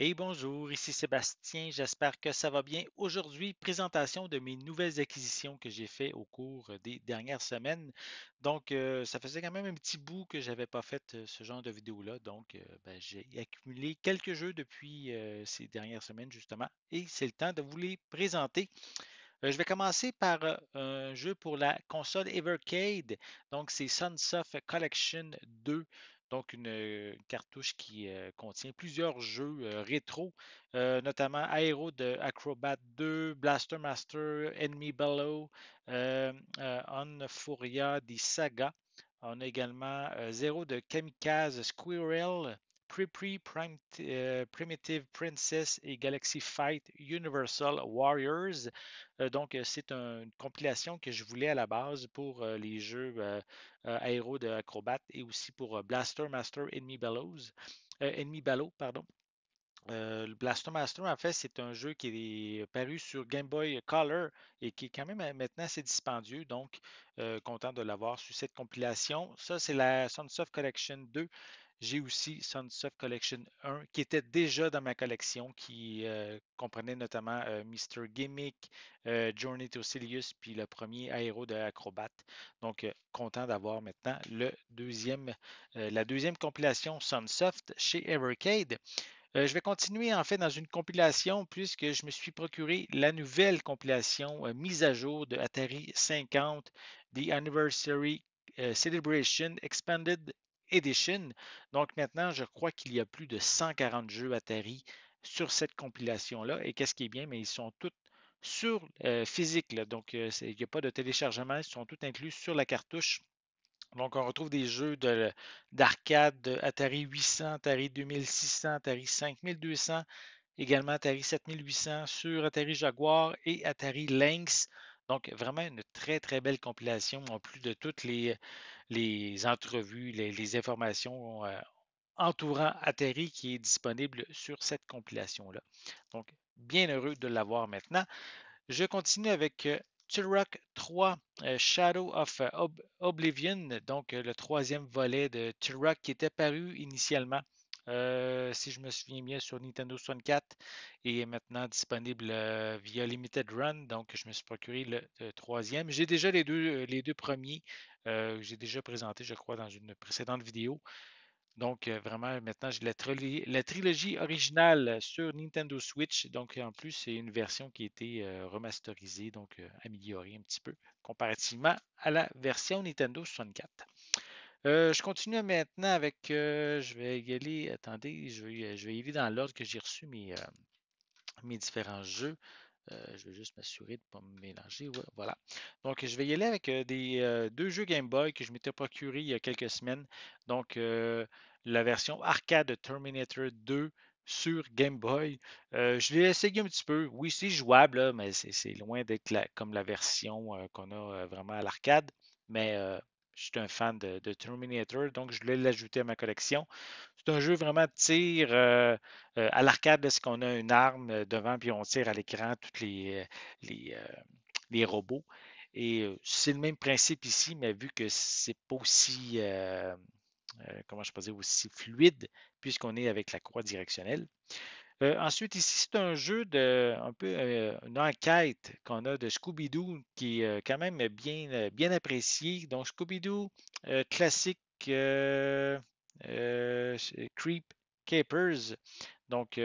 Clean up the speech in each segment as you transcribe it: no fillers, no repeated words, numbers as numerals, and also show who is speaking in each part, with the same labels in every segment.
Speaker 1: Hey, bonjour, ici Sébastien, j'espère que ça va bien. Aujourd'hui, présentation de mes nouvelles acquisitions que j'ai fait au cours des dernières semaines. Ça faisait quand même un petit bout que j'avais pas fait ce genre de vidéo-là. J'ai accumulé quelques jeux depuis ces dernières semaines, justement, et c'est le temps de vous les présenter. Je vais commencer par un jeu pour la console Evercade. Donc, c'est Sunsoft Collection 2. Donc, une cartouche qui contient plusieurs jeux rétro, notamment Aero de Acrobat 2, Blaster Master, Enemy Bellow, On Furia des Saga. On a également Zero de Kamikaze Squirrel, Primitive Princess et Galaxy Fight Universal Warriors. C'est une compilation que je voulais à la base pour les jeux aéro de Acrobat et aussi pour Blaster Master Enemy Bellow, pardon. Le Blaster Master, en fait, c'est un jeu qui est paru sur Game Boy Color et qui est quand même maintenant assez dispendieux. Content de l'avoir sur cette compilation. Ça, c'est la Sunsoft Collection 2. J'ai aussi Sunsoft Collection 1 qui était déjà dans ma collection, qui comprenait notamment Mr. Gimmick, Journey to Silius, puis le premier Aéro de Acrobat. Content d'avoir maintenant la deuxième compilation Sunsoft chez Evercade. Je vais continuer en fait dans une compilation puisque je me suis procuré la nouvelle compilation mise à jour de Atari 50, The Anniversary Celebration Expanded Edition. Donc maintenant, je crois qu'il y a plus de 140 jeux Atari sur cette compilation-là. Et qu'est-ce qui est bien, mais ils sont tous sur physique, là. Il n'y a pas de téléchargement, ils sont tous inclus sur la cartouche. Donc, on retrouve des jeux d'arcade de Atari 800, Atari 2600, Atari 5200, également Atari 7800 sur Atari Jaguar et Atari Lynx. Donc, vraiment une très, très belle compilation en plus de toutes les entrevues, les informations entourant Atari qui est disponible sur cette compilation-là. Donc, bien heureux de l'avoir maintenant. Je continue avec Turok 3, Shadow of Oblivion, le troisième volet de Turok qui était paru initialement, si je me souviens bien, sur Nintendo 64 et est maintenant disponible via Limited Run. Donc, je me suis procuré le troisième. J'ai déjà les deux premiers. Que j'ai déjà présenté, je crois, dans une précédente vidéo. Vraiment, maintenant, j'ai la trilogie originale sur Nintendo Switch. Donc, en plus, c'est une version qui a été remasterisée, améliorée un petit peu, comparativement à la version Nintendo 64. Je continue maintenant avec, je vais y aller, attendez, je vais y aller dans l'ordre que j'ai reçu mes différents jeux. Je vais juste m'assurer de ne pas me mélanger. Ouais, voilà. Donc, je vais y aller avec deux jeux Game Boy que je m'étais procuré il y a quelques semaines. La version arcade de Terminator 2 sur Game Boy. Je l'ai essayé un petit peu. Oui, c'est jouable, là, mais c'est loin d'être comme la version qu'on a vraiment à l'arcade. Mais je suis un fan de Terminator, donc je voulais l'ajouter à ma collection. C'est un jeu vraiment de tir à l'arcade, est-ce qu'on a une arme devant puis on tire à l'écran tous les, les robots. Et c'est le même principe ici, mais vu que c'est pas aussi, comment je peux dire, aussi fluide, puisqu'on est avec la croix directionnelle. Ensuite, ici, c'est un jeu de un peu une enquête qu'on a de Scooby-Doo qui est quand même bien apprécié. Donc, Scooby-Doo classique Creep Capers. Donc,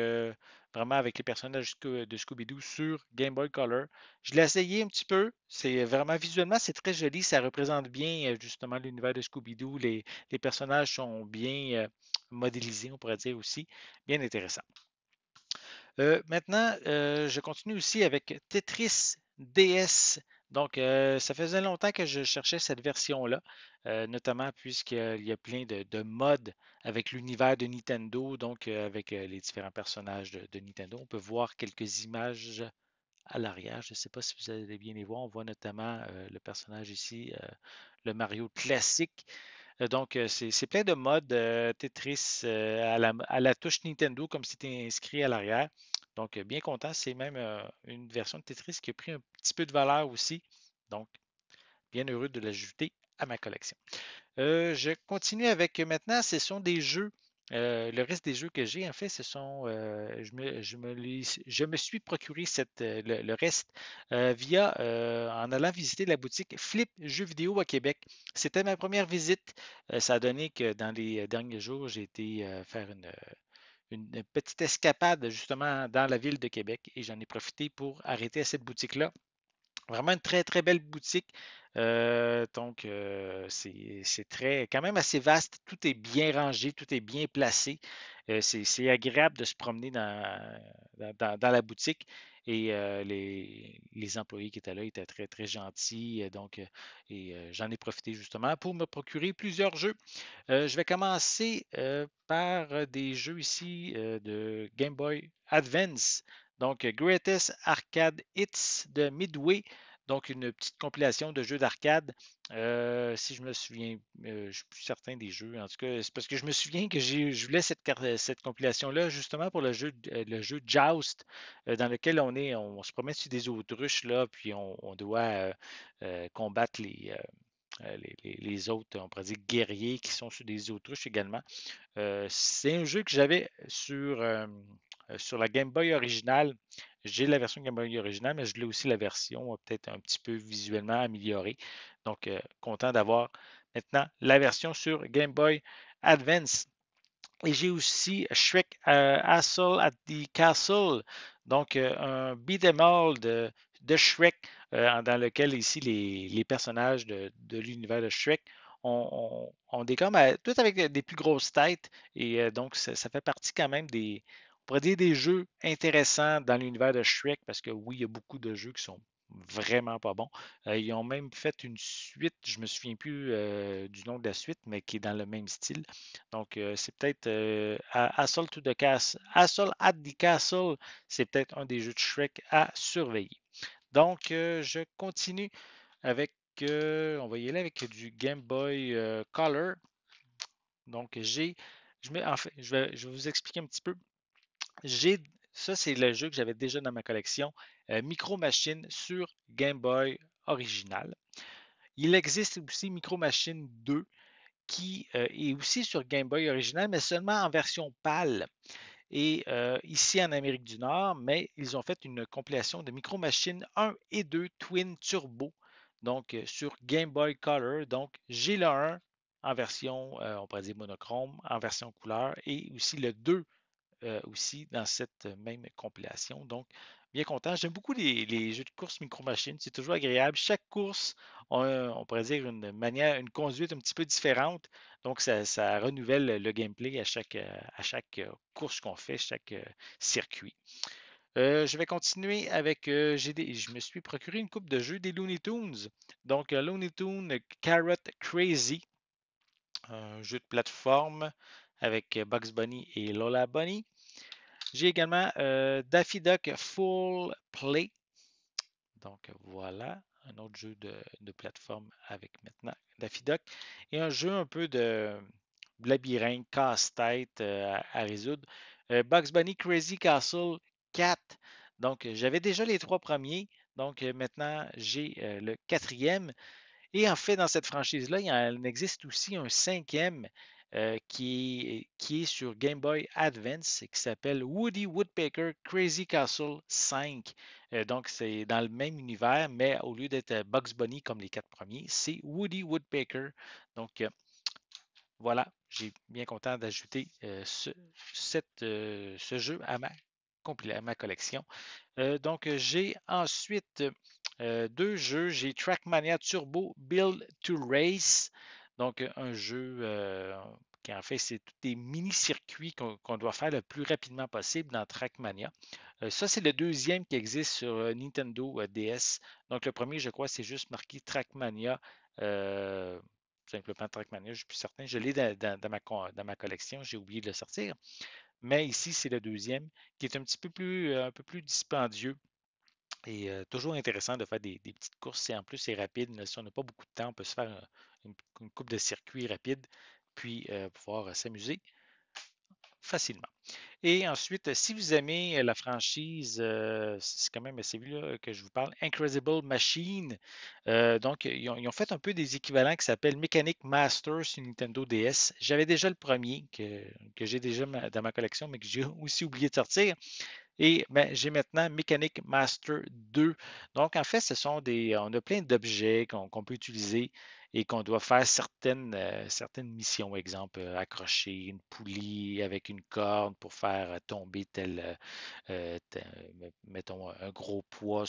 Speaker 1: vraiment avec les personnages de Scooby-Doo sur Game Boy Color. Je l'ai essayé un petit peu. C'est vraiment visuellement, c'est très joli. Ça représente bien justement l'univers de Scooby-Doo. Les personnages sont bien modélisés, on pourrait dire aussi. Bien intéressant. Maintenant, je continue aussi avec Tetris DS. Ça faisait longtemps que je cherchais cette version-là, notamment puisqu'il y a plein de mods avec l'univers de Nintendo, avec les différents personnages de Nintendo. On peut voir quelques images à l'arrière. Je ne sais pas si vous allez bien les voir. On voit notamment le personnage ici, le Mario classique. C'est plein de modes Tetris à la touche Nintendo, comme c'était inscrit à l'arrière. Bien content. C'est même une version de Tetris qui a pris un petit peu de valeur aussi. Donc, bien heureux de l'ajouter à ma collection. Je continue avec maintenant, ce sont des jeux. Le reste des jeux que j'ai, en fait, ce sont, je me suis procuré le reste via, en allant visiter la boutique Flip Jeux vidéo à Québec. C'était ma première visite. Ça a donné que dans les derniers jours, j'ai été faire une petite escapade justement dans la ville de Québec et j'en ai profité pour arrêter à cette boutique-là. Vraiment une très, très belle boutique. C'est très, quand même assez vaste. Tout est bien rangé, tout est bien placé. C'est agréable de se promener dans la boutique. Et les employés qui étaient là étaient très, très gentils. J'en ai profité justement pour me procurer plusieurs jeux. Je vais commencer par des jeux ici de Game Boy Advance. Donc, Greatest Arcade Hits de Midway. Donc, une petite compilation de jeux d'arcade. Si je me souviens, je suis plus certain des jeux. En tout cas, c'est parce que je me souviens que je voulais cette compilation-là justement pour le jeu Joust, dans lequel on se promène sur des autruches, là, puis on doit combattre les autres, on pourrait dire guerriers qui sont sur des autruches également. C'est un jeu que j'avais sur la Game Boy originale. J'ai la version Game Boy originale, mais je l'ai aussi la version peut-être un petit peu visuellement améliorée. Donc, content d'avoir maintenant la version sur Game Boy Advance. Et j'ai aussi Shrek Castle at the Castle, donc un beat'em all de Shrek, dans lequel ici les personnages de l'univers de Shrek ont des comme tout avec des plus grosses têtes et donc ça fait partie quand même on pourrait dire des jeux intéressants dans l'univers de Shrek parce que oui, il y a beaucoup de jeux qui sont vraiment pas bons. Ils ont même fait une suite, je me souviens plus du nom de la suite, mais qui est dans le même style. Donc, c'est peut-être Assault at the Castle, c'est peut-être un des jeux de Shrek à surveiller. Donc, je continue avec, on va y aller avec du Game Boy Color. Donc, en fait, je vais vous expliquer un petit peu. J'ai, Ça, c'est le jeu que j'avais déjà dans ma collection, Micro Machine sur Game Boy original. Il existe aussi Micro Machine 2 qui est aussi sur Game Boy original, mais seulement en version PAL. Et ici en Amérique du Nord, mais ils ont fait une compilation de Micro Machines 1 et 2 Twin Turbo, donc sur Game Boy Color. Donc j'ai le 1 en version, on pourrait dire monochrome, en version couleur, et aussi le 2 aussi dans cette même compilation. Donc, bien content. J'aime beaucoup les jeux de course micro-machines. C'est toujours agréable. Chaque course a, on pourrait dire, une conduite un petit peu différente. Donc, ça renouvelle le gameplay à chaque course qu'on fait, chaque circuit. Je vais continuer avec, je me suis procuré une coupe de jeux des Looney Tunes. Donc, Looney Tunes Carrot Crazy, un jeu de plateforme avec Bugs Bunny et Lola Bunny. J'ai également Daffy Duck Full Play. Donc voilà, un autre jeu de plateforme avec maintenant Daffy Duck. Et un jeu un peu de labyrinthe, casse-tête à résoudre. Bugs Bunny Crazy Castle 4. Donc j'avais déjà les trois premiers. Donc maintenant j'ai le quatrième. Et en fait, dans cette franchise-là, il en existe aussi un cinquième qui est sur Game Boy Advance et qui s'appelle Woody Woodpecker Crazy Castle 5. Donc, c'est dans le même univers, mais au lieu d'être Bugs Bunny comme les quatre premiers, c'est Woody Woodpecker. Donc, voilà, j'ai bien content d'ajouter ce jeu à ma collection. Donc, j'ai ensuite deux jeux. J'ai Trackmania Turbo Build to Race. Donc, un jeu qui en fait, c'est tous des mini-circuits qu'on doit faire le plus rapidement possible dans Trackmania. Ça, c'est le deuxième qui existe sur Nintendo DS. Donc, le premier, je crois, c'est juste marqué Trackmania. euh, Simplement Trackmania, je suis plus certain. Je l'ai dans ma collection, j'ai oublié de le sortir. Mais ici, c'est le deuxième qui est un peu plus dispendieux et toujours intéressant de faire des petites courses. Et en plus, c'est rapide. Si on n'a pas beaucoup de temps, on peut se faire une coupe de circuits rapides, puis pouvoir s'amuser. facilement. Et ensuite, si vous aimez la franchise, c'est quand même assez vieux là, que je vous parle, Incredible Machine. Donc, ils ont fait un peu des équivalents qui s'appellent Mechanic Masters sur Nintendo DS. J'avais déjà le premier que j'ai déjà dans ma collection, mais que j'ai aussi oublié de sortir. Et ben, j'ai maintenant Mechanic Master 2. Donc, en fait, on a plein d'objets qu'on peut utiliser et qu'on doit faire certaines missions. Exemple, accrocher une poulie avec une corde pour faire tomber mettons, un gros poids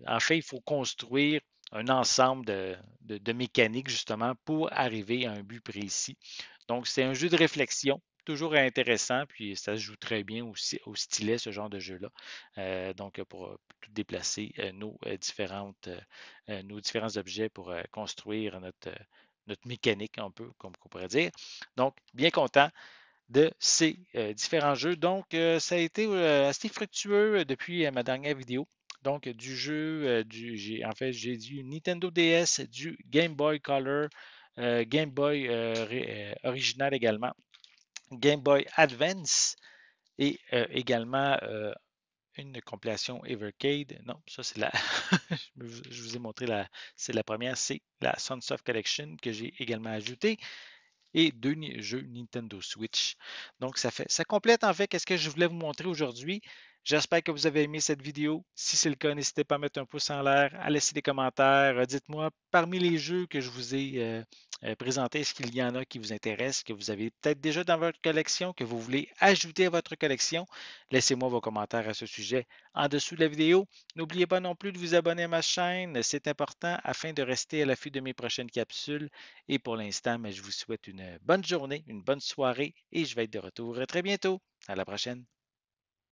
Speaker 1: en fait, il faut construire un ensemble de mécaniques justement pour arriver à un but précis. Donc, c'est un jeu de réflexion, toujours intéressant, puis ça se joue très bien aussi au stylet, ce genre de jeu-là. Donc, pour tout déplacer nos différents objets pour construire notre mécanique, un peu, comme on pourrait dire. Donc, bien content de ces différents jeux. Donc, ça a été assez fructueux depuis ma dernière vidéo. Donc, du jeu, en fait, j'ai du Nintendo DS, du Game Boy Color, Game Boy original également, Game Boy Advance et également une compilation Evercade. Non, ça c'est la. Je vous ai montré c'est la première, c'est la Sunsoft Collection que j'ai également ajoutée et deux jeux Nintendo Switch. Donc, ça complète en fait ce que je voulais vous montrer aujourd'hui. J'espère que vous avez aimé cette vidéo. Si c'est le cas, n'hésitez pas à mettre un pouce en l'air, à laisser des commentaires. Dites-moi, parmi les jeux que je vous ai présentés, est-ce qu'il y en a qui vous intéressent, que vous avez peut-être déjà dans votre collection, que vous voulez ajouter à votre collection? Laissez-moi vos commentaires à ce sujet en dessous de la vidéo. N'oubliez pas non plus de vous abonner à ma chaîne, c'est important afin de rester à l'affût de mes prochaines capsules. Et pour l'instant, je vous souhaite une bonne journée, une bonne soirée et je vais être de retour très bientôt. À la prochaine.